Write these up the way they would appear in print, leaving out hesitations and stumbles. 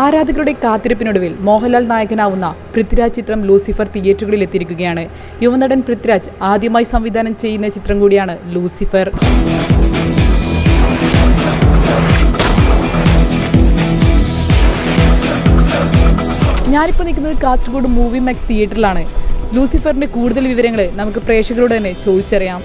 ആരാധകരുടെ കാത്തിരിപ്പിനൊടുവിൽ മോഹൻലാൽ നായകനാവുന്ന പൃഥ്വിരാജ് ചിത്രം ലൂസിഫർ തിയേറ്ററുകളിൽ എത്തിയിരിക്കുകയാണ്. യുവനടൻ പൃഥ്വിരാജ് ആദ്യമായി സംവിധാനം ചെയ്യുന്ന ചിത്രം കൂടിയാണ് ലൂസിഫർ. ഞാനിപ്പോൾ നിൽക്കുന്നത് കാസർഗോഡ് മൂവി മാക്സ് തിയേറ്ററിലാണ്. ലൂസിഫറിന്റെ കൂടുതൽ വിവരങ്ങൾ നമുക്ക് പ്രേക്ഷകരോട് തന്നെ ചോദിച്ചറിയാം.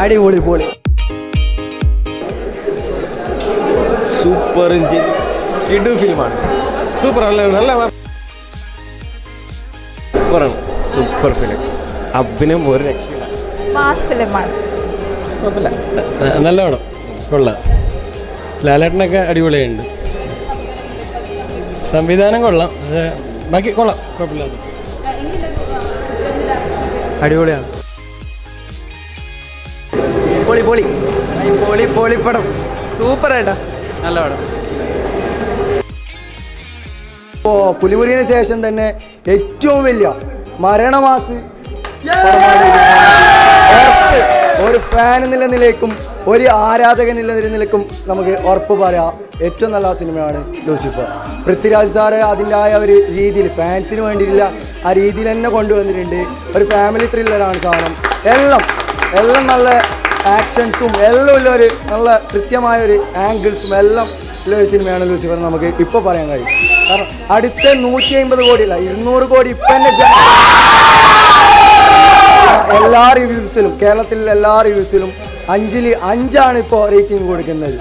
അടിപൊളി പൊളി സൂപ്പർ കിടു ഫിലിമാണ്. സൂപ്പർ സൂപ്പറാണ്. Super film. അഭിനയം ഒരു രക്ഷയില്ല. മാസ് ഫിലിമാണ്. കുഴപ്പമില്ല, നല്ല പടം, കൊള്ളാം. ലാലേട്ടനൊക്കെ അടിപൊളിയുണ്ട്. സംവിധാനം കൊള്ളാം, ബാക്കി കൊള്ളാം, കുഴപ്പമില്ല. അടിപൊളിയാണ്. പൊളി പൊളി പൊളി പൊളിപ്പടം. സൂപ്പറായിട്ടാ, നല്ല പടം. ഇപ്പോൾ പുലിമുരുകന് ശേഷം തന്നെ ഏറ്റവും വലിയ മരണമാസ് ഒരു ഫാൻ എന്നുള്ള നിലയ്ക്കും ഒരു ആരാധകൻ എന്നുള്ള നിലയ്ക്കും നമുക്ക് ഉറപ്പ് പറയാം, ഏറ്റവും നല്ല സിനിമയാണ് ലൂസിഫർ. പൃഥ്വിരാജ് സാറ് അതിൻ്റെ ആയ ഒരു രീതിയിൽ ഫാൻസിന് വേണ്ടിയില്ല, ആ രീതിയിൽ തന്നെ കൊണ്ടുവന്നിട്ടുണ്ട്. ഒരു ഫാമിലി ത്രില്ലറാണ് സാധനം. എല്ലാം നല്ല ആക്ഷൻസും എല്ലാം ഉള്ള ഒരു നല്ല കൃത്യമായ ഒരു ആംഗിൾസും എല്ലാം ഉള്ള ഒരു സിനിമയാണ് ലൂസിഫർ. നമുക്ക് ഇപ്പോൾ പറയാൻ കഴിയും. കാരണം അടുത്ത 150 കോടിയില്ല, 200 കോടി ഇപ്പം തന്നെ എല്ലാ റിവ്യൂസിലും, കേരളത്തിലെ എല്ലാ റിവ്യൂസിലും 5-ൽ 5 ഇപ്പോൾ റേറ്റിംഗ് കൊടുക്കുന്നത്.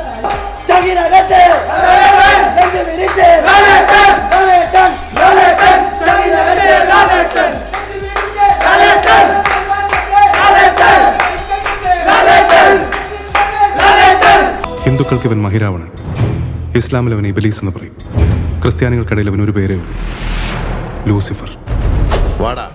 ഹിന്ദുക്കൾക്ക് ഇവൻ മഹിരാവണൻ, ഇസ്ലാമിൽ അവൻ ഇബലീസ് എന്ന് പറയും, ക്രിസ്ത്യാനികൾക്കിടയിൽ അവൻ ഒരു പേരേ ഉള്ളൂ, ലൂസിഫർ. വാടാ